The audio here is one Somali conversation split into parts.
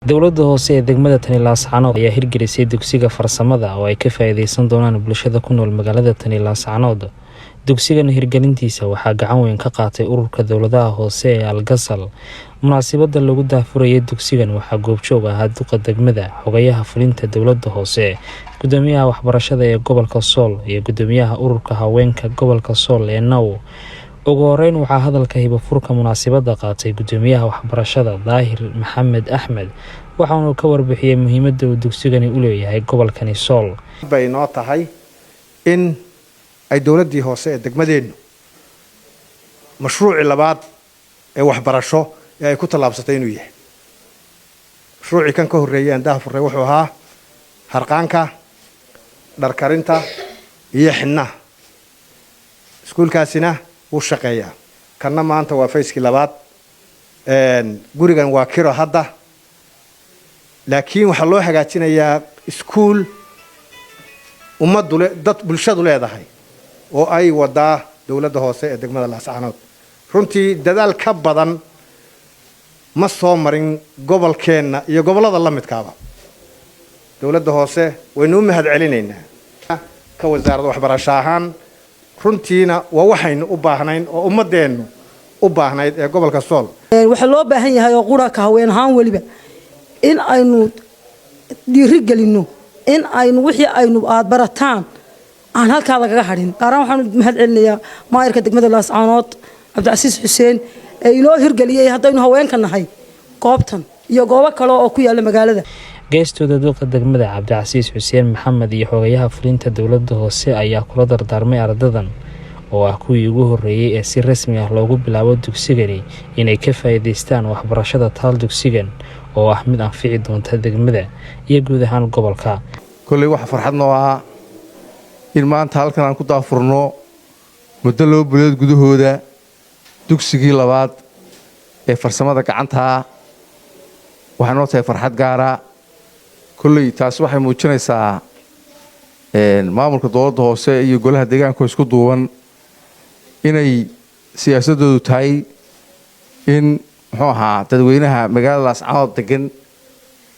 dowladda hoose ee degmada Tani Laascaanood ayaa hirgelisay dugsiga farsamada oo ay ka faa'iideysan doonaan bulshada ku nool magaalada Tani Laascaanood. Dugsigan hirgelintiisa waxaa gacan weyn ka qaatay ururka dowladaha hoose ee Algasal. Munaasabadda lagu daahfurayay dugsigan waxaa goobjoog ahaa duqa degmada, xogayaha fulinta dowladda hoose, gudoomiyaha waxbarashada ee gobolka Sool iyo gudoomiyaha ururka haweenka gobolka Sool ee Now. ugu horeyn waxaa hadalka hibafurka munaasabadda qaatay gudoomiyaha waxbarashada Daahir Maxamed Axmed waxaanu ka warbixiyay muhiimadda uu dugsigani u leeyahay gobolkani Sool. bay noo tahay in ay dowladdii hoose ee degmadeenu mashruuci labaad ee waxbarasho ee ay ku tallaabsatay inuu yahay. mashruuci kan ka horeeyay aan daahfuray wuxuu ahaa harqaanka, dharkarinta iyo xinnaha. iskuulkaasina wuu shaqeeyaa. kanna maanta waa fayskii labaad. gurigan waa kiro hadda, laakiin waxaa loo hagaajinayaa iskuul ummaddu dad bulshadu leedahay oo ay wadaa dowladda hoose ee degmada Laascaanood. runtii dadaal ka badan ma soo marin gobolkeenna iyo gobollada la midkaaba. dowladda hoose waynu u mahadcelinaynaa ka wasaaradda waxbarasho ahaan. runtiina waa waxaynu u baahnayn oo ummadeennu u baahnayd ee gobolka Sool. waxa loo baahan yahay oo quraka haween ahaan waliba in aynu dhiiri gelino in aynu wixii aynu aad barataan aan halka laga harin. qaran waxaan mahadcelinayaa maayirka degmada Laascaanood Cabdicasiis Xuseen ee inoo hirgeliyay haddaynu haweenka nahay goobtan iyo goobo kale oo ku yaala magaalada. geestooda duqa degmada Cabdicasiis Xuseen Maxamed iyo xogayaha fulinta dowladda hoose ayaa kula dardaarmay ardadan oo ah kuwii ugu horeeyay ee si rasmi ah loogu bilaabo dugsigani inay ka faa'iideystaan waxbarashada taal dugsigan oo ah mid anfici doonta degmada iyo guud ahaan gobolka. kolley waxa farxad noo ah in maanta halkan aan ku daafurno muddo 2 bilood gudahooda dugsigii labaad ee farsamada gacanta. waxaa noo tahay farxad gaara. kolley taas waxay muujinaysaa maamulka dowladda hoose iyo golaha deegaanka isku duuban inay siyaasadoodu tahay in muxuu ahaa dadweynaha magaalada Laascaanood degan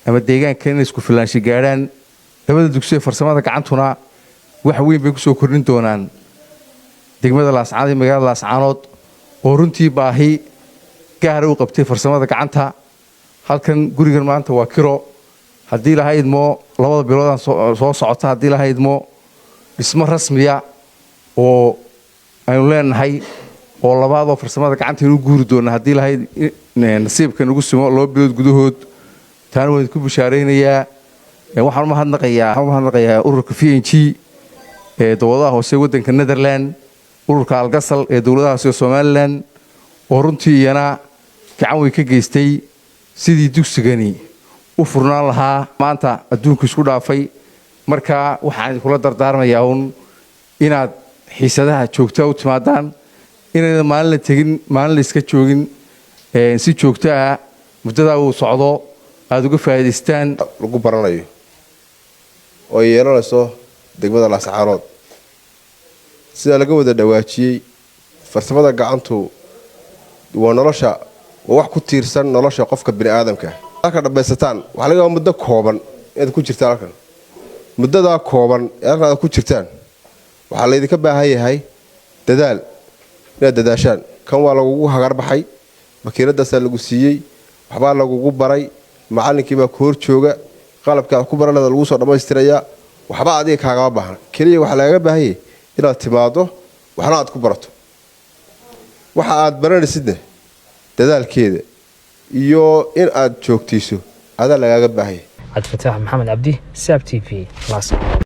ama deegaanka inay isku filaansho gaaraan. labada dugsi ee farsamada gacantuna wax weyn bay ku soo kordhin doonaan degmada Laascaanood iyo magaalada Laascaanood oo runtii baahi gaar ah u qabtay farsamada gacanta. halkan gurigan maanta waa kiro. haddii la haydmo 2 bilood soo socota haddii la haydmo dhismo rasmiya oo aynu leenahay oo labaad oo farsamada gacanta inuu guuri doona haddii la hayd nasiibka nagu simo 2 bilood gudahood. taana waan ku bushaareynayaa. waxaan u mahadnaqayaa ururka VNG ee dowladaha hoose waddanka Netherland, ururka Algasal ee dowladaha hoose Somaliland oo runtii iyana gacan weyn ka geystay sidii dugsigani u furnaan lahaa. maanta adduunku isku dhaafay. marka waxaan kula dardaarmayaa inaad xiisadaha joogta u timaadaan, inayna maalin la tegin, maalin la iska joogin, si joogto ah muddada uu socdo aad uga faa'iideystaan. lagu baranayo oo yeelanayso degmada Laascaanood sida laga wada dhawaajiyay. farsamada gacantu waa nolosha, waa wax ku tiirsan nolosha qofka bini'aadamka. halka dhamaysataan waxa laga yaabaa muddo kooban inaad ku jirtaan halkan. muddada kooban ee halkan ku jirtaan waxaa la idinka baahan yahay dadaal, inaad dadaashaan. kan waa lagugu hagar baxay, makiinadaas lagu siiyay, waxbaa lagugu baray, macallinkii baa ku hor jooga, qalabka aad ku baranada lagu soo dhamaystirayaa. waxba adiga kaagama baahna. kaliya waxa laga baahan yahay inaad timaado waxna aad ku barato. waxa aad baranaysidna dadaalkeeda iyo in aad joogtiiso adaa lagaaga baahay. Cabdi Fataax Maxamed Cabdi, SABC TV, Laascaanood.